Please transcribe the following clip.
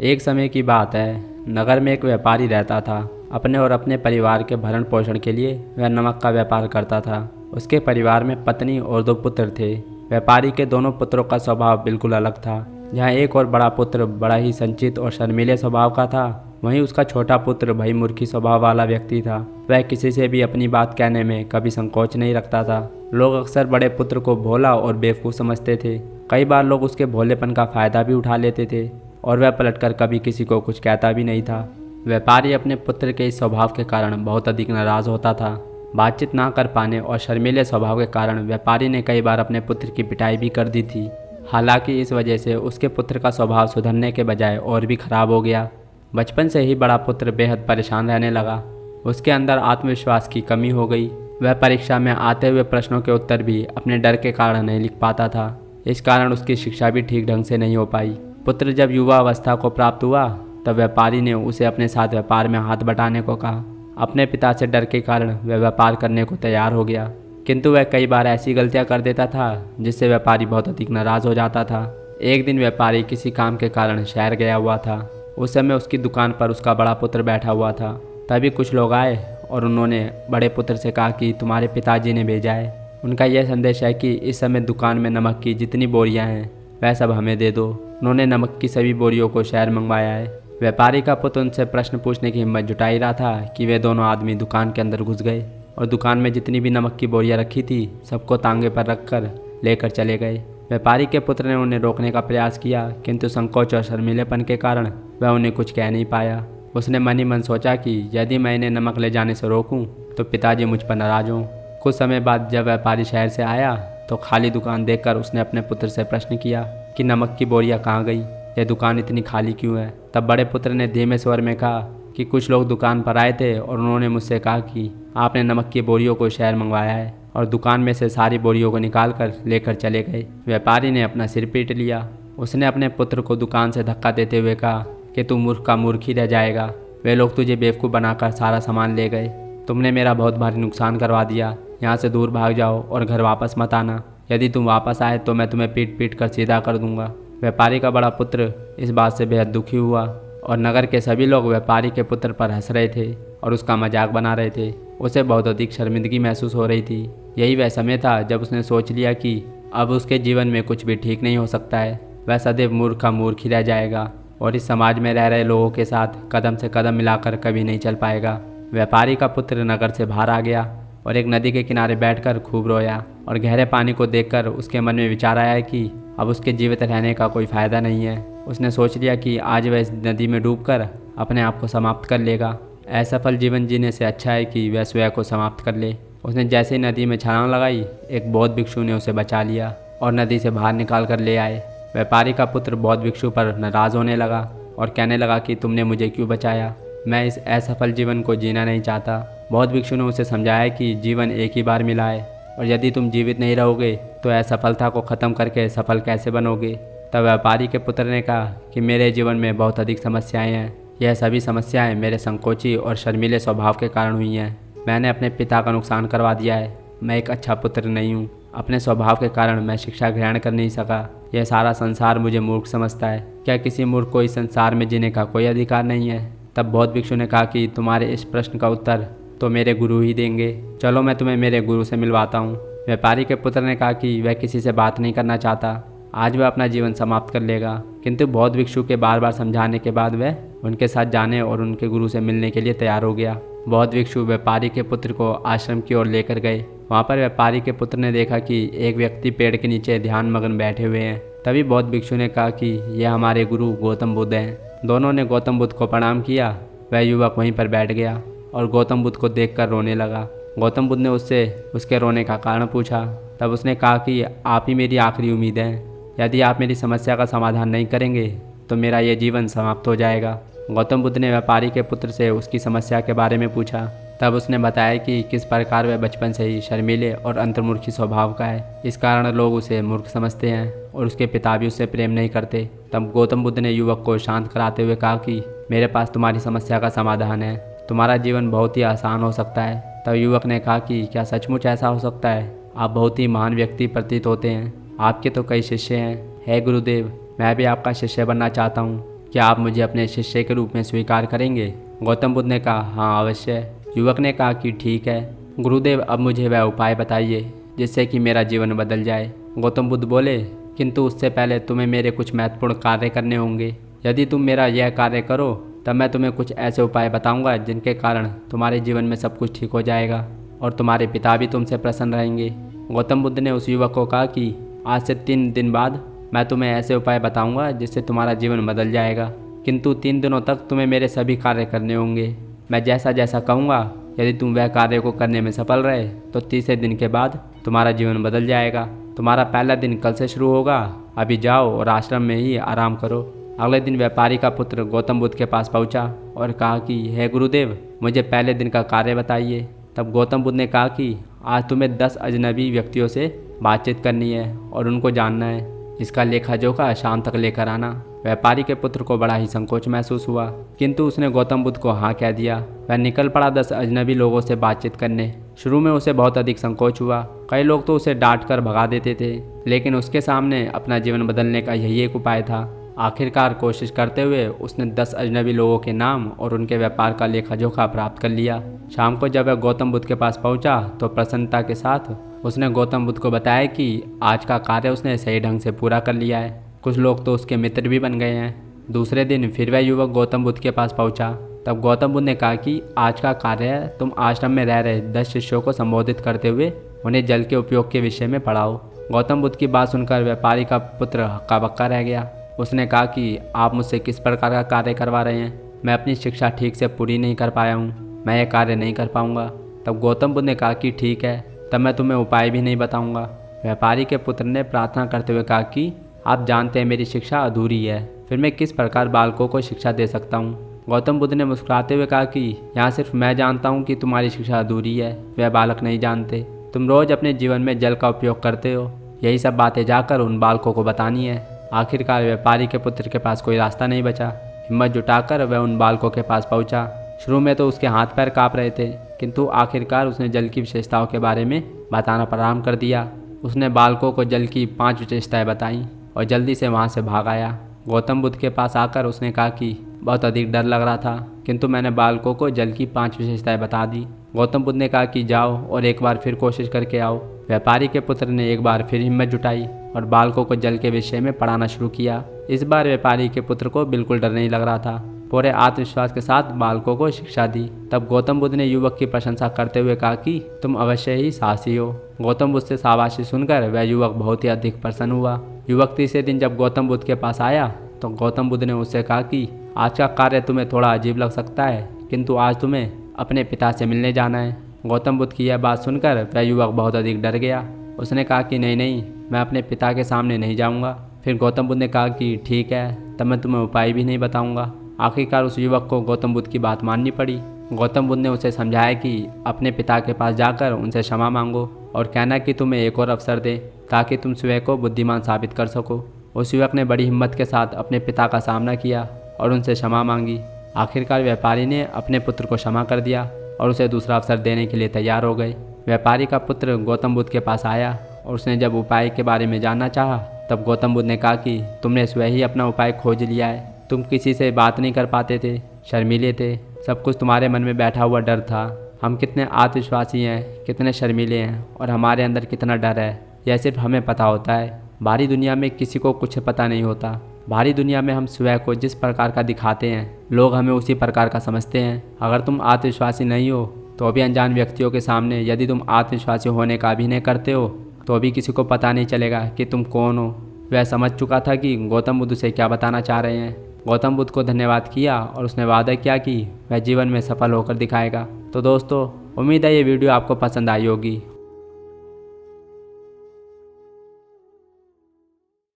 एक समय की बात है, नगर में एक व्यापारी रहता था। अपने और अपने परिवार के भरण पोषण के लिए वह नमक का व्यापार करता था। उसके परिवार में पत्नी और 2 पुत्र थे। व्यापारी के दोनों पुत्रों का स्वभाव बिल्कुल अलग था। जहाँ एक और बड़ा पुत्र बड़ा ही संचित और शर्मीले स्वभाव का था, वहीं उसका छोटा पुत्र भयमूर्खी स्वभाव वाला व्यक्ति था। वह किसी से भी अपनी बात कहने में कभी संकोच नहीं रखता था। लोग अक्सर बड़े पुत्र को भोला और बेवकूफ़ समझते थे। कई बार लोग उसके भोलेपन का फ़ायदा भी उठा लेते थे और वह पलटकर कभी किसी को कुछ कहता भी नहीं था। व्यापारी अपने पुत्र के इस स्वभाव के कारण बहुत अधिक नाराज़ होता था। बातचीत ना कर पाने और शर्मीले स्वभाव के कारण व्यापारी ने कई बार अपने पुत्र की पिटाई भी कर दी थी। हालांकि इस वजह से उसके पुत्र का स्वभाव सुधरने के बजाय और भी खराब हो गया। बचपन से ही बड़ा पुत्र बेहद परेशान रहने लगा। उसके अंदर आत्मविश्वास की कमी हो गई। वह परीक्षा में आते हुए प्रश्नों के उत्तर भी अपने डर के कारण नहीं लिख पाता था। इस कारण उसकी शिक्षा भी ठीक ढंग से नहीं हो पाई। पुत्र जब युवा अवस्था को प्राप्त हुआ तब व्यापारी ने उसे अपने साथ व्यापार में हाथ बटाने को कहा। अपने पिता से डर के कारण वह व्यापार करने को तैयार हो गया, किंतु वह कई बार ऐसी गलतियां कर देता था जिससे व्यापारी बहुत अधिक नाराज़ हो जाता था। एक दिन व्यापारी किसी काम के कारण शहर गया हुआ था। उस समय उसकी दुकान पर उसका बड़ा पुत्र बैठा हुआ था। तभी कुछ लोग आए और उन्होंने बड़े पुत्र से कहा कि तुम्हारे पिताजी ने भेजा है। उनका यह संदेश है कि इस समय दुकान में नमक की जितनी बोरियां हैं वह सब हमें दे दो। उन्होंने नमक की सभी बोरियों को शहर मंगवाया है। व्यापारी का पुत्र उनसे प्रश्न पूछने की हिम्मत जुटा ही रहा था कि वे दोनों आदमी दुकान के अंदर घुस गए और दुकान में जितनी भी नमक की बोरियां रखी थी सबको तांगे पर रखकर लेकर चले गए। व्यापारी के पुत्र ने उन्हें रोकने का प्रयास किया, किंतु संकोच और शर्मीलेपन के कारण वह उन्हें कुछ कह नहीं पाया। उसने मन ही मन सोचा कि यदि मैं इन्हें नमक ले जाने से रोकूं तो पिताजी मुझ पर नाराज हों। कुछ समय बाद जब व्यापारी शहर से आया तो खाली दुकान देखकर उसने अपने पुत्र से प्रश्न किया कि नमक की बोरियां कहाँ गई, यह दुकान इतनी खाली क्यों है। तब बड़े पुत्र ने धीमे स्वर में कहा कि कुछ लोग दुकान पर आए थे और उन्होंने मुझसे कहा कि आपने नमक की बोरियों को शहर मंगवाया है, और दुकान में से सारी बोरियों को निकाल कर लेकर चले गए। व्यापारी ने अपना सिर पीट लिया। उसने अपने पुत्र को दुकान से धक्का देते हुए कहा कि तू मूर्ख का मूर्ख ही रह जाएगा। वे लोग तुझे बेवकूफ़ बनाकर सारा सामान ले गए। तुमने मेरा बहुत भारी नुकसान करवा दिया। यहाँ से दूर भाग जाओ और घर वापस मत आना। यदि तुम वापस आए तो मैं तुम्हें पीट पीट कर सीधा कर दूंगा। व्यापारी का बड़ा पुत्र इस बात से बेहद दुखी हुआ और नगर के सभी लोग व्यापारी के पुत्र पर हंस रहे थे और उसका मजाक बना रहे थे। उसे बहुत अधिक शर्मिंदगी महसूस हो रही थी। यही वह समय था जब उसने सोच लिया कि अब उसके जीवन में कुछ भी ठीक नहीं हो सकता है। वह सदैव मूर्ख का मूर्ख ही रह जाएगा और इस समाज में रह रहे लोगों के साथ कदम से कदम मिलाकर कभी नहीं चल पाएगा। व्यापारी का पुत्र नगर से बाहर आ गया और एक नदी के किनारे बैठकर खूब रोया और गहरे पानी को देखकर उसके मन में विचार आया कि अब उसके जीवित रहने का कोई फ़ायदा नहीं है। उसने सोच लिया कि आज वह इस नदी में डूबकर अपने आप को समाप्त कर लेगा। असफल जीवन जीने से अच्छा है कि वह स्वयं को समाप्त कर ले। उसने जैसे ही नदी में छलांग लगाई, एक बौद्ध भिक्षु ने उसे बचा लिया और नदी से बाहर निकाल कर ले आए। व्यापारी का पुत्र बौद्ध भिक्षु पर नाराज़ होने लगा और कहने लगा कि तुमने मुझे क्यों बचाया, मैं इस असफल जीवन को जीना नहीं चाहता। बौद्ध भिक्षु ने उसे समझाया कि जीवन एक ही बार मिला है और यदि तुम जीवित नहीं रहोगे तो असफलता को ख़त्म करके सफल कैसे बनोगे। तब व्यापारी के पुत्र ने कहा कि मेरे जीवन में बहुत अधिक समस्याएं हैं। यह सभी समस्याएं मेरे संकोची और शर्मीले स्वभाव के कारण हुई हैं। मैंने अपने पिता का नुकसान करवा दिया है। मैं एक अच्छा पुत्र नहीं हूँ। अपने स्वभाव के कारण मैं शिक्षा ग्रहण कर नहीं सका। यह सारा संसार मुझे मूर्ख समझता है। क्या किसी मूर्ख को इस संसार में जीने का कोई अधिकार नहीं है। तब बौद्ध भिक्षु ने कहा कि तुम्हारे इस प्रश्न का उत्तर तो मेरे गुरु ही देंगे। चलो मैं तुम्हें मेरे गुरु से मिलवाता हूँ। व्यापारी के पुत्र ने कहा कि वह किसी से बात नहीं करना चाहता। आज वह अपना जीवन समाप्त कर लेगा, किंतु बौद्ध भिक्षु के बार बार समझाने के बाद वह उनके साथ जाने और उनके गुरु से मिलने के लिए तैयार हो गया। बौद्ध भिक्षु व्यापारी के पुत्र को आश्रम की ओर लेकर गए। वहाँ पर व्यापारी के पुत्र ने देखा कि एक व्यक्ति पेड़ के नीचे ध्यान मग्न बैठे हुए हैं। तभी बौद्ध भिक्षु ने कहा कि यह हमारे गुरु गौतम बुद्ध हैं। दोनों ने गौतम बुद्ध को प्रणाम किया। वह युवक वहीं पर बैठ गया और गौतम बुद्ध को देखकर रोने लगा। गौतम बुद्ध ने उससे उसके रोने का कारण पूछा। तब उसने कहा कि आप ही मेरी आखिरी उम्मीद हैं। यदि आप मेरी समस्या का समाधान नहीं करेंगे तो मेरा यह जीवन समाप्त हो जाएगा। गौतम बुद्ध ने व्यापारी के पुत्र से उसकी समस्या के बारे में पूछा। तब उसने बताया कि किस प्रकार वह बचपन से ही शर्मीले और अंतर्मुखी स्वभाव का है। इस कारण लोग उसे मूर्ख समझते हैं और उसके पिता भी उससे प्रेम नहीं करते। तब गौतम बुद्ध ने युवक को शांत कराते हुए कहा कि मेरे पास तुम्हारी समस्या का समाधान है। तुम्हारा जीवन बहुत ही आसान हो सकता है। तब युवक ने कहा कि क्या सचमुच ऐसा हो सकता है। आप बहुत ही महान व्यक्ति प्रतीत होते हैं। आपके तो कई शिष्य हैं। हे गुरुदेव, मैं भी आपका शिष्य बनना चाहता हूँ। क्या आप मुझे अपने शिष्य के रूप में स्वीकार करेंगे? गौतम बुद्ध ने कहा, हाँ अवश्य। युवक ने कहा कि ठीक है गुरुदेव, अब मुझे वह उपाय बताइए जिससे कि मेरा जीवन बदल जाए। गौतम बुद्ध बोले, किंतु उससे पहले तुम्हें मेरे कुछ महत्वपूर्ण कार्य करने होंगे। यदि तुम मेरा यह कार्य करो तब मैं तुम्हें कुछ ऐसे उपाय बताऊंगा जिनके कारण तुम्हारे जीवन में सब कुछ ठीक हो जाएगा और तुम्हारे पिता भी तुमसे प्रसन्न रहेंगे। गौतम बुद्ध ने उस युवक को कहा कि आज से 3 दिन बाद मैं तुम्हें ऐसे उपाय बताऊंगा जिससे तुम्हारा जीवन बदल जाएगा, किंतु 3 दिनों तक तुम्हें मेरे सभी कार्य करने होंगे। मैं जैसा जैसा कहूँगा यदि तुम वह कार्य को करने में सफल रहे तो 30वें दिन के बाद तुम्हारा जीवन बदल जाएगा। तुम्हारा पहला दिन कल से शुरू होगा। अभी जाओ और आश्रम में ही आराम करो। अगले दिन व्यापारी का पुत्र गौतम बुद्ध के पास पहुंचा और कहा कि हे गुरुदेव, मुझे पहले दिन का कार्य बताइए। तब गौतम बुद्ध ने कहा कि आज तुम्हें 10 अजनबी व्यक्तियों से बातचीत करनी है और उनको जानना है। इसका लेखा जोखा शाम तक लेकर आना। व्यापारी के पुत्र को बड़ा ही संकोच महसूस हुआ, किंतु उसने गौतम बुद्ध को हाँ कह दिया। वह निकल पड़ा 10 अजनबी लोगों से बातचीत करने। शुरू में उसे बहुत अधिक संकोच हुआ। कई लोग तो उसे डांट कर भगा देते थे, लेकिन उसके सामने अपना जीवन बदलने का यही एक उपाय था। आखिरकार कोशिश करते हुए उसने 10 अजनबी लोगों के नाम और उनके व्यापार का लेखा जोखा प्राप्त कर लिया। शाम को जब वह गौतम बुद्ध के पास पहुंचा तो प्रसन्नता के साथ उसने गौतम बुद्ध को बताया कि आज का कार्य उसने सही ढंग से पूरा कर लिया है। कुछ लोग तो उसके मित्र भी बन गए हैं। दूसरे दिन फिर वह युवक गौतम बुद्ध के पास पहुंचा। तब गौतम बुद्ध ने कहा कि आज का कार्य है, तुम आश्रम में रह रहे 10 शिष्यों को संबोधित करते हुए उन्हें जल के उपयोग के विषय में पढ़ाओ। गौतम बुद्ध की बात सुनकर व्यापारी का पुत्र हक्का बक्का रह गया। उसने कहा कि आप मुझसे किस प्रकार का कार्य करवा रहे हैं? मैं अपनी शिक्षा ठीक से पूरी नहीं कर पाया हूँ, मैं यह कार्य नहीं कर पाऊँगा। तब गौतम बुद्ध ने कहा कि ठीक है, तब मैं तुम्हें उपाय भी नहीं बताऊँगा। व्यापारी के पुत्र ने प्रार्थना करते हुए कहा कि आप जानते हैं मेरी शिक्षा अधूरी है, फिर मैं किस प्रकार बालकों को शिक्षा दे सकता हूँ। गौतम बुद्ध ने मुस्कुराते हुए कहा कि यहाँ सिर्फ मैं जानता हूँ कि तुम्हारी शिक्षा अधूरी है, वह बालक नहीं जानते। तुम रोज़ अपने जीवन में जल का उपयोग करते हो, यही सब बातें जाकर उन बालकों को बतानी है। आखिरकार व्यापारी के पुत्र के पास कोई रास्ता नहीं बचा। हिम्मत जुटाकर वह उन बालकों के पास पहुंचा। शुरू में तो उसके हाथ पैर काँप रहे थे, किंतु आखिरकार उसने जल की विशेषताओं के बारे में बताना प्रारंभ कर दिया। उसने बालकों को जल की 5 विशेषताएं बताईं और जल्दी से वहां से भाग आया। गौतम बुद्ध के पास आकर उसने कहा कि बहुत अधिक डर लग रहा था, किंतु मैंने बालकों को जल की 5 विशेषताएं बता दी। गौतम बुद्ध ने कहा कि जाओ और एक बार फिर कोशिश करके आओ। व्यापारी के पुत्र ने एक बार फिर हिम्मत जुटाई और बालकों को जल के विषय में पढ़ाना शुरू किया। इस बार व्यापारी के पुत्र को बिल्कुल डर नहीं लग रहा था। पूरे आत्मविश्वास के साथ बालकों को शिक्षा दी। तब गौतम बुद्ध ने युवक की प्रशंसा करते हुए कहा कि तुम अवश्य ही साहसी हो। गौतम बुद्ध से शाबाशी सुनकर वह युवक बहुत ही अधिक प्रसन्न हुआ। युवक तीसरे दिन जब गौतम बुद्ध के पास आया तो गौतम बुद्ध ने उससे कहा कि आज का कार्य तुम्हें थोड़ा अजीब लग सकता है, किंतु आज तुम्हें अपने पिता से मिलने जाना है। गौतम बुद्ध की यह बात सुनकर वह युवक बहुत अधिक डर गया। उसने कहा कि नहीं, मैं अपने पिता के सामने नहीं जाऊंगा। फिर गौतम बुद्ध ने कहा कि ठीक है, तब मैं तुम्हें उपाय भी नहीं बताऊंगा। आखिरकार उस युवक को गौतम बुद्ध की बात माननी पड़ी। गौतम बुद्ध ने उसे समझाया कि अपने पिता के पास जाकर उनसे क्षमा मांगो और कहना कि तुम्हें एक और अवसर दें ताकि तुम स्वयं को बुद्धिमान साबित कर सको। उस युवक ने बड़ी हिम्मत के साथ अपने पिता का सामना किया और उनसे क्षमा मांगी। आखिरकार व्यापारी ने अपने पुत्र को क्षमा कर दिया और उसे दूसरा अवसर देने के लिए तैयार हो गए। व्यापारी का पुत्र गौतम बुद्ध के पास आया और उसने जब उपाय के बारे में जानना चाहा तब गौतम बुद्ध ने कहा कि तुमने स्वयं ही अपना उपाय खोज लिया है। तुम किसी से बात नहीं कर पाते थे, शर्मीले थे, सब कुछ तुम्हारे मन में बैठा हुआ डर था। हम कितने आत्मविश्वासी हैं, कितने शर्मीले हैं और हमारे अंदर कितना डर है, यह सिर्फ हमें पता होता है। बाहरी दुनिया में किसी को कुछ पता नहीं होता। बाहरी दुनिया में हम स्वयं को जिस प्रकार का दिखाते हैं, लोग हमें उसी प्रकार का समझते हैं। अगर तुम आत्मविश्वासी नहीं हो तो भी अनजान व्यक्तियों के सामने यदि तुम आत्मविश्वासी होने का अभिनय करते हो तो भी किसी को पता नहीं चलेगा कि तुम कौन हो। वह समझ चुका था कि गौतम बुद्ध से क्या बताना चाह रहे हैं। गौतम बुद्ध को धन्यवाद किया और उसने वादा किया कि वह जीवन में सफल होकर दिखाएगा। तो दोस्तों, उम्मीद है ये वीडियो आपको पसंद आई होगी